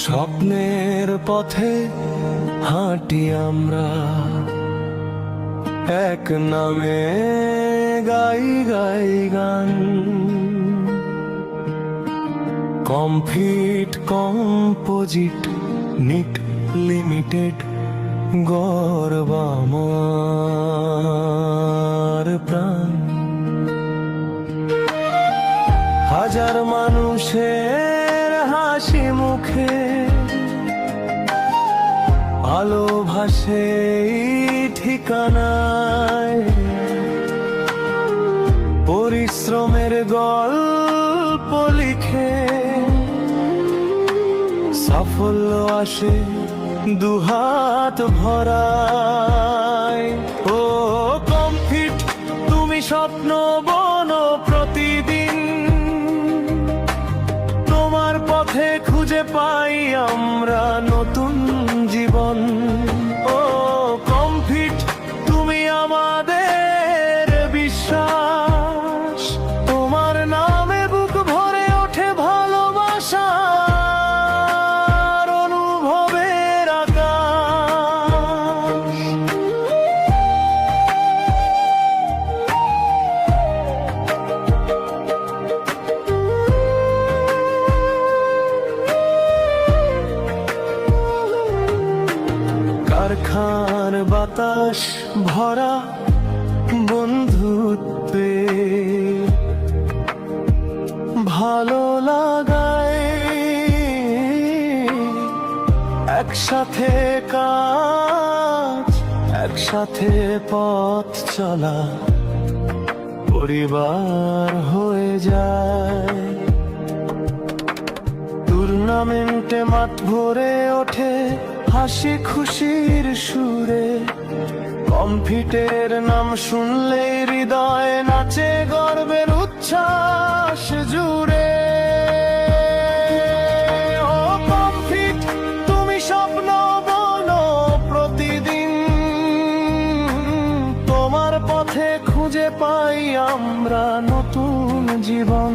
স্বপ্নের পথে হাঁটি আমরা, এক নামে গাই গাই গান। কমফিট কম্পোজিট নিট লিমিটেড, গর্ব আমার প্রাণ। হাজার মানুষের হাসি মুখে আলো ভাসে ঠিকানায়, পরিশ্রমের গল্প লিখে সাফল্য আসে দুহাত ভরায়। ও কমফিট, তুমি স্বপ্ন বনো প্রতিদিন, তোমার পথে খুঁজে পাই আমরা নতুন জীবন। ও কমফিট, তুমি আমাদের বিশ্বাস, তোমার নামে বুক ভরে ওঠে ভালোবাসার অনুভবের আকাশ। কারখানার বাতাস ভরা বন্ধুত্বে, ভালো লাগায় একসাথে কাজ, একসাথে পথ চলা, পরিবার হয়ে যায়। টুর্নামেন্টে মাঠ ভরে ওঠে হাসি খুশির সুরে, কমফিটের নাম শুনলে হৃদয় নাচে গর্বের উচ্ছ্বাস জুড়ে। ও কমফিট, তুমি স্বপ্ন বনো প্রতিদিন, তোমার পথে খুঁজে পাই আমরা নতুন জীবন।